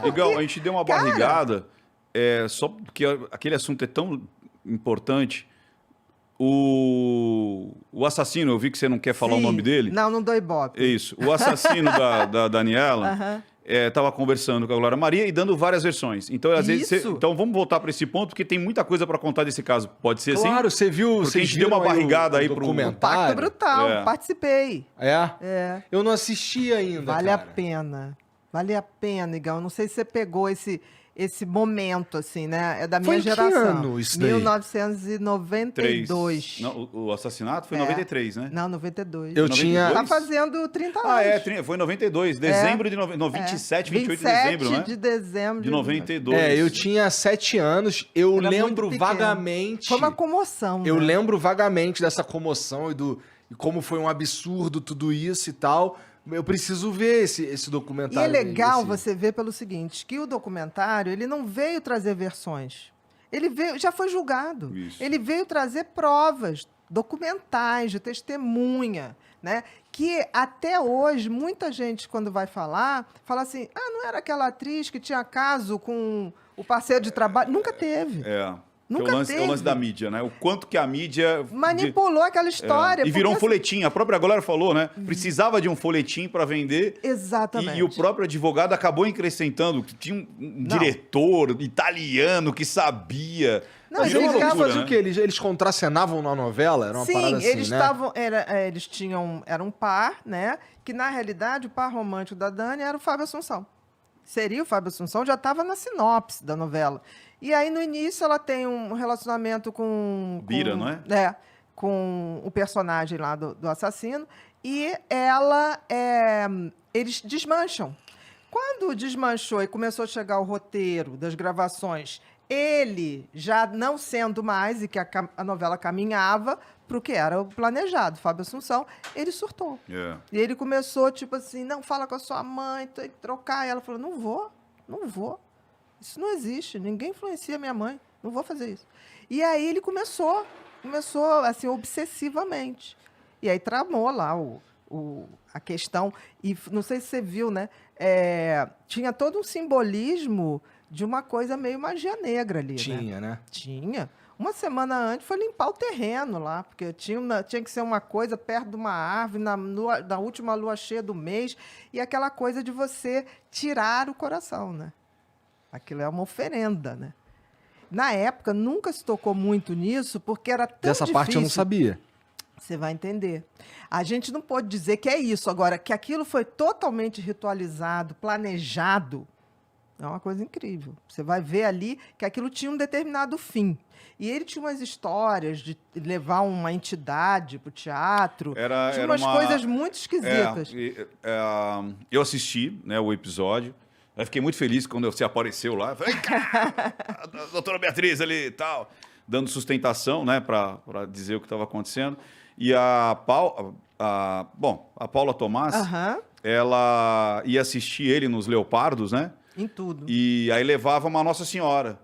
Legal, a gente deu uma barrigada, só porque aquele assunto é tão importante. O assassino, eu vi que você não quer falar o nome dele. Não dou ibope. Isso. O assassino da Daniela estava conversando com a Glória Maria e dando várias versões. Então, às vezes, então vamos voltar para esse ponto, porque tem muita coisa para contar desse caso. Pode ser assim? Claro, você viu. Porque a gente deu uma barrigada aí pro documentário. Pacto Brutal, participei. É? Eu não assisti ainda. Vale a pena. Vale a pena, Igão. Eu não sei se você pegou esse momento, assim, né? É da minha geração. Foi que ano isso daí? 1992. Não, o assassinato foi em 93, né? Não, 92. Eu tinha... Tá fazendo 30 anos. Foi em 92. Dezembro de... 27, 28 de dezembro, né? 27 de dezembro. De 92. Eu tinha 7 anos. Eu lembro vagamente... Foi uma comoção, Eu né? lembro vagamente dessa comoção e como foi um absurdo tudo isso e tal... Eu preciso ver esse documentário. E é legal você ver pelo seguinte, que o documentário, ele não veio trazer versões. Ele veio, já foi julgado. Isso. Ele veio trazer provas documentais, de testemunha, né? Que até hoje, muita gente, quando vai falar, fala assim, não era aquela atriz que tinha caso com o parceiro de trabalho? Nunca teve. Nunca é o lance da mídia, né? O quanto que a mídia... manipulou aquela história. E virou um folhetim. A própria Glória falou, né? Precisava de um folhetim para vender. Exatamente. E o próprio advogado acabou acrescentando que tinha um diretor italiano que sabia. Não, Mas virou uma loucura, faziam o quê? Eles contracenavam na novela? Era uma parada assim, eles né? estavam... Eles tinham... Era um par, né? Que, na realidade, o par romântico da Dani era o Fábio Assunção. Seria o Fábio Assunção, já estava na sinopse da novela. E aí, no início, ela tem um relacionamento com Bira, não é? Com o personagem lá do assassino. E eles desmancham. Quando desmanchou e começou a chegar o roteiro das gravações, ele já não sendo mais, e que a novela caminhava para o que era o planejado, Fábio Assunção, ele surtou. E ele começou, tipo assim, não, fala com a sua mãe, tem que trocar. E ela falou, não vou. Isso não existe, ninguém influencia minha mãe, não vou fazer isso. E aí ele começou assim, obsessivamente. E aí tramou lá a questão, e não sei se você viu, né? Tinha todo um simbolismo de uma coisa meio magia negra ali, né? Tinha. Uma semana antes foi limpar o terreno lá, porque tinha que ser uma coisa perto de uma árvore, na última lua cheia do mês, e aquela coisa de você tirar o coração, né? Aquilo é uma oferenda, né? Na época, nunca se tocou muito nisso, porque era tão Dessa difícil. parte eu não sabia. Você vai entender. A gente não pode dizer que é isso. Agora, que aquilo foi totalmente ritualizado, planejado, é uma coisa incrível. Você vai ver ali que aquilo tinha um determinado fim. E ele tinha umas histórias de levar uma entidade para o teatro. Tinha umas coisas muito esquisitas. Eu assisti, né, o episódio. Eu fiquei muito feliz quando você apareceu lá. Falei, a doutora Beatriz ali e tal, dando sustentação, né, para dizer o que estava acontecendo. E a Paula Tomás, ela ia assistir ele nos Leopardos, né? Em tudo. E aí levava uma Nossa Senhora.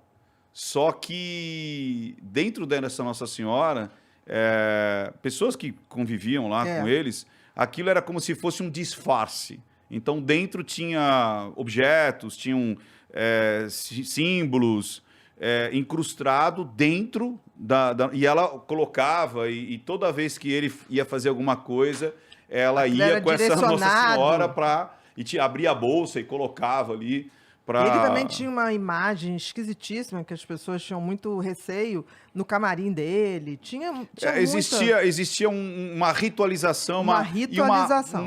Só que dentro dessa Nossa Senhora, pessoas que conviviam lá com eles, aquilo era como se fosse um disfarce. Então, dentro tinha objetos, tinham símbolos incrustados dentro e ela colocava, e toda vez que ele ia fazer alguma coisa, ela ia com essa Nossa Senhora e abria a bolsa e colocava ali. Ele também tinha uma imagem esquisitíssima, que as pessoas tinham muito receio no camarim dele. Existia uma ritualização. Uma ritualização.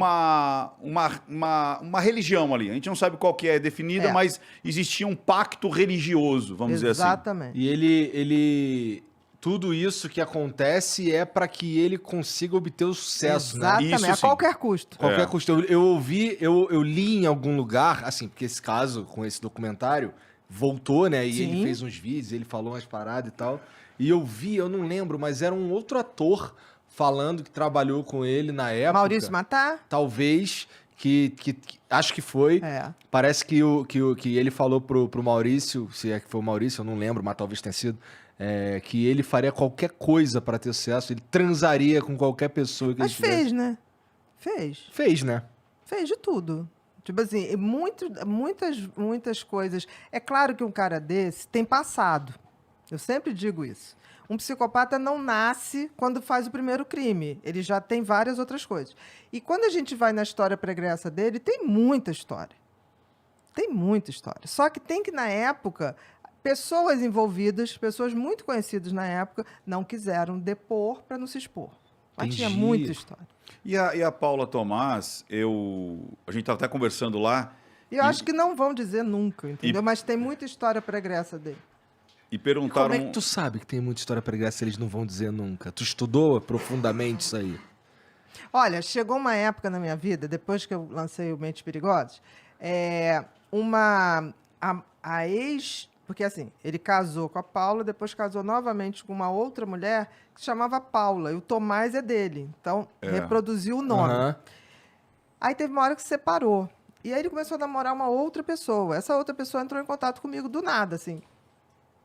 Uma religião ali. A gente não sabe qual que é definida, mas existia um pacto religioso, vamos dizer assim. Exatamente. E ele tudo isso que acontece é para que ele consiga obter o sucesso, Exatamente, né? Isso, a qualquer custo. Qualquer custo. Eu li em algum lugar, assim, porque esse caso, com esse documentário, voltou, né? E ele fez uns vídeos, ele falou umas paradas e tal. E eu não lembro, mas era um outro ator falando que trabalhou com ele na época. Maurício Matar? Talvez, que acho que foi. Parece que ele falou pro Maurício, se é que foi o Maurício, eu não lembro, mas talvez tenha sido, que ele faria qualquer coisa para ter sucesso, ele transaria com qualquer pessoa que Mas ele tivesse. fez, né? Fez, né? Fez de tudo. Tipo assim, muitas coisas. É claro que um cara desse tem passado. Eu sempre digo isso. Um psicopata não nasce quando faz o primeiro crime. Ele já tem várias outras coisas. E quando a gente vai na história pregressa dele, tem muita história. Tem muita história. Só que tem que, na época, pessoas envolvidas, pessoas muito conhecidas na época, não quiseram depor para não se expor. Mas tinha muita história. E a Paula Tomás, a gente estava até conversando lá. E eu acho que não vão dizer nunca, entendeu? Mas tem muita história pregressa dele. E perguntaram... Como é que tu sabe que tem muita história pregressa se eles não vão dizer nunca? Tu estudou profundamente isso aí? Olha, chegou uma época na minha vida, depois que eu lancei o Mentes Perigosas, a ex... Porque, assim, ele casou com a Paula, depois casou novamente com uma outra mulher que se chamava Paula, e o Tomás é dele. Então, reproduziu o nome. Uhum. Aí teve uma hora que se separou. E aí ele começou a namorar uma outra pessoa. Essa outra pessoa entrou em contato comigo do nada, assim,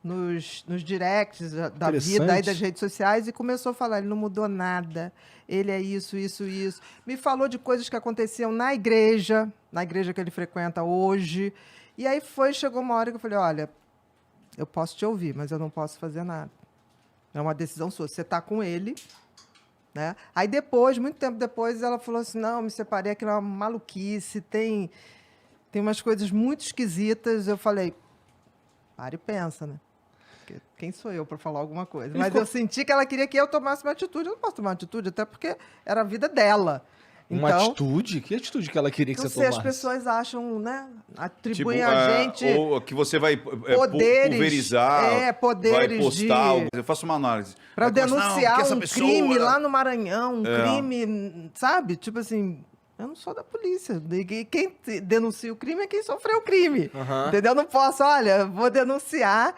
nos directs da vida e das redes sociais, e começou a falar, ele não mudou nada, ele é isso, isso, isso. Me falou de coisas que aconteciam na igreja que ele frequenta hoje. E aí chegou uma hora que eu falei, olha, eu posso te ouvir, mas eu não posso fazer nada. É uma decisão sua. Você está com ele, né? Aí depois, muito tempo depois, ela falou assim, não, me separei, aquilo é uma maluquice, tem umas coisas muito esquisitas. Eu falei, para e pensa, né? Porque quem sou eu para falar alguma coisa? Mas eu senti que ela queria que eu tomasse uma atitude. Eu não posso tomar uma atitude, até porque era a vida dela. Uma atitude? Que atitude que ela queria que você tomasse? As pessoas acham, né? Atribuem a gente... Ou que você vai poderes, pulverizar, poderes vai postar... Eu faço uma análise. Para denunciar crime lá no Maranhão, crime, sabe? Tipo assim, eu não sou da polícia. Quem denuncia o crime é quem sofreu o crime. Uhum. Entendeu? Eu não posso, olha, vou denunciar...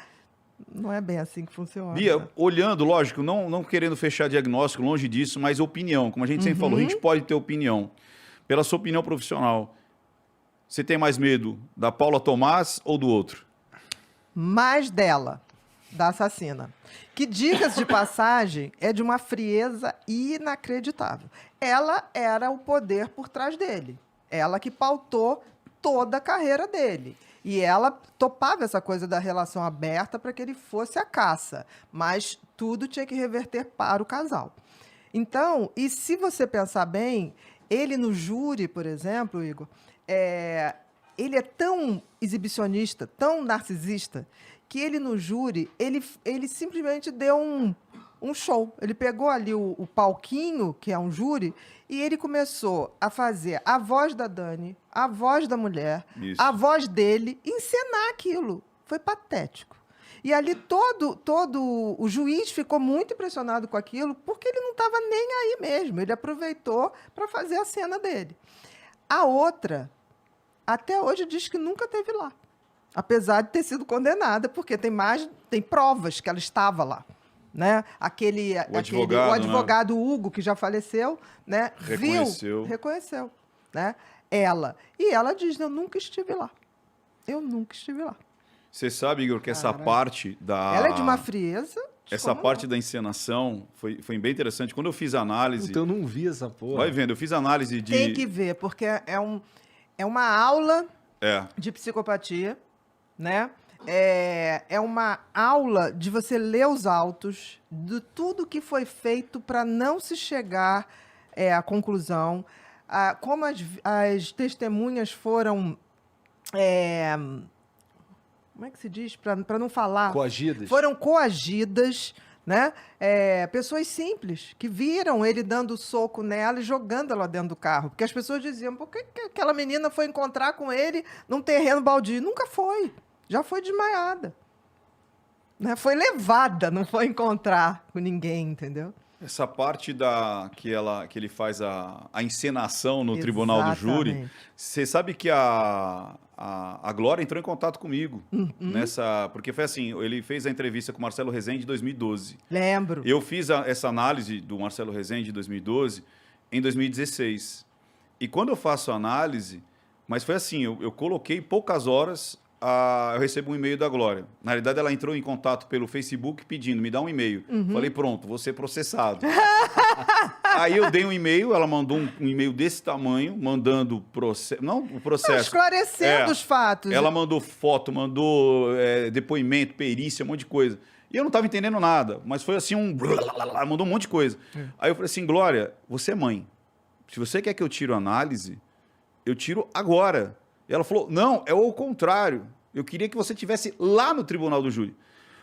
Não é bem assim que funciona. Bia, olhando, lógico, não querendo fechar diagnóstico, longe disso, mas opinião. Como a gente sempre falou, a gente pode ter opinião. Pela sua opinião profissional, você tem mais medo da Paula Tomás ou do outro? Mais dela, da assassina. Que, diga-se de passagem, é de uma frieza inacreditável. Ela era o poder por trás dele. Ela que pautou toda a carreira dele. E ela topava essa coisa da relação aberta para que ele fosse à caça. Mas tudo tinha que reverter para o casal. Então, e se você pensar bem, ele no júri, por exemplo, Igor, ele é tão exibicionista, tão narcisista, que ele no júri, ele simplesmente deu um show. Ele pegou ali o palquinho, que é um júri, e ele começou a fazer a voz da Dani, a voz da mulher, a voz dele, encenar aquilo. Foi patético. E ali todo o juiz ficou muito impressionado com aquilo, porque ele não estava nem aí mesmo. Ele aproveitou para fazer a cena dele. A outra, até hoje, diz que nunca esteve lá. Apesar de ter sido condenada, porque tem provas que ela estava lá. Né? O advogado, né? Hugo, que já faleceu, né? Reconheceu, né? Ela. E ela diz, eu nunca estive lá. Eu nunca estive lá. Você sabe, Igor, que essa parte da... Ela é de uma frieza. Essa parte da encenação foi bem interessante. Quando eu fiz a análise... Então eu não vi essa porra. Vai vendo, eu fiz a análise de... Tem que ver, porque é uma aula de psicopatia, né? É uma aula de você ler os autos, de tudo que foi feito para não se chegar à conclusão, como as testemunhas foram... como é que se diz? Para não falar... Coagidas. Foram coagidas, né? Pessoas simples, que viram ele dando soco nela e jogando ela dentro do carro. Porque as pessoas diziam, por que aquela menina foi encontrar com ele num terreno baldio? Nunca foi. Já foi desmaiada. Né? Foi levada, não foi encontrar com ninguém, entendeu? Essa parte que ele faz a encenação no tribunal do júri, você sabe que a Glória entrou em contato comigo nessa... Porque foi assim, ele fez a entrevista com o Marcelo Rezende em 2012. Lembro. Eu fiz essa análise do Marcelo Rezende em 2012 em 2016. E quando eu faço a análise, mas foi assim, eu coloquei poucas horas... eu recebo um e-mail da Glória. Na realidade, ela entrou em contato pelo Facebook pedindo, me dá um e-mail. Falei, pronto, vou ser processado. Aí eu dei um e-mail, ela mandou um e-mail desse tamanho, mandando processo. Não o processo. Esclarecendo os fatos. Ela mandou foto, mandou depoimento, perícia, um monte de coisa. E eu não estava entendendo nada, mas foi assim mandou um monte de coisa. Aí eu falei assim, Glória, você é mãe. Se você quer que eu tire a análise, eu tiro agora. E ela falou, não, é o contrário. Eu queria que você estivesse lá no tribunal do júri.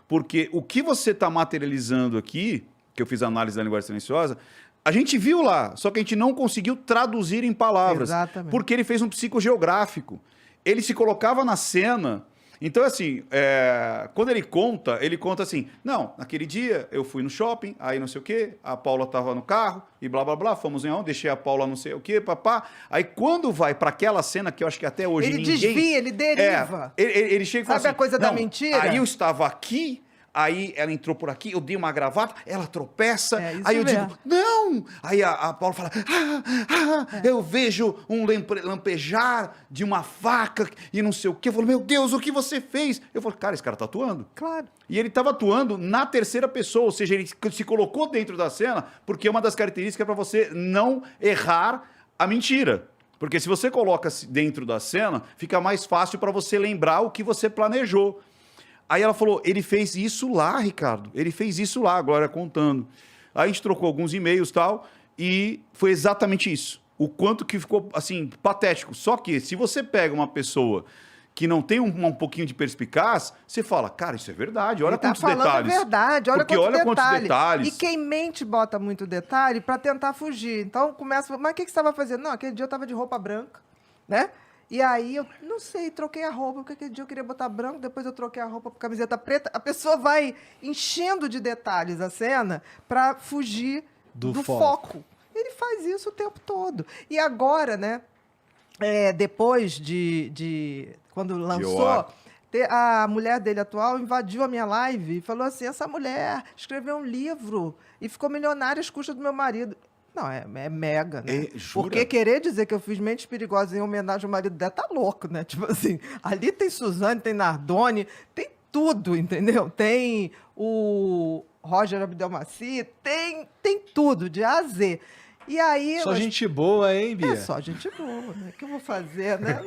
Porque o que você está materializando aqui, que eu fiz a análise da linguagem silenciosa, a gente viu lá, só que a gente não conseguiu traduzir em palavras. Exatamente. Porque ele fez um psicogeográfico. Ele se colocava na cena. Então, assim, quando ele conta assim, não, naquele dia eu fui no shopping, aí não sei o quê, a Paula estava no carro e blá, blá, blá, fomos em onde, deixei a Paula não sei o quê, papá. Aí quando vai para aquela cena, que eu acho que até hoje ele desvia, ele deriva. Ele chega e fala Sabe assim, a coisa da mentira? Aí eu estava aqui, aí ela entrou por aqui, eu dei uma gravata, ela tropeça, Isso aí eu mesmo. digo, não! Aí a Paula fala, eu vejo um lampejar de uma faca e não sei o quê. Eu falo, meu Deus, o que você fez? Eu falo, cara, esse cara tá atuando. Claro. E ele estava atuando na terceira pessoa, ou seja, ele se colocou dentro da cena, porque uma das características é para você não errar a mentira. Porque se você coloca-se dentro da cena, fica mais fácil para você lembrar o que você planejou. Aí ela falou, ele fez isso lá, Ricardo. Ele fez isso lá, agora contando. Aí a gente trocou alguns e-mails e tal, e foi exatamente isso. O quanto que ficou, assim, patético. Só que se você pega uma pessoa que não tem um pouquinho de perspicaz, você fala, cara, isso é verdade, olha quantos detalhes. Ele tá falando a verdade, olha quantos detalhes. E quem mente bota muito detalhe para tentar fugir. Então começa, mas o que você estava fazendo? Não, aquele dia eu estava de roupa branca, né? E aí eu, não sei, troquei a roupa, porque aquele dia eu queria botar branco, depois eu troquei a roupa por camiseta preta. A pessoa vai enchendo de detalhes a cena para fugir do foco. Ele faz isso o tempo todo. E agora, né, depois quando lançou, a mulher dele atual invadiu a minha live e falou assim, essa mulher escreveu um livro e ficou milionária às custas do meu marido. Não, é mega, né? Porque querer dizer que eu fiz Mentes Perigosas em homenagem ao marido dela tá louco, né? Tipo assim, ali tem Suzane, tem Nardoni, tem tudo, entendeu? Tem o Roger Abdelmaci, tem tudo, de A a Z. E aí... Só gente boa, hein, Bia? É só gente boa, né? O que eu vou fazer, né?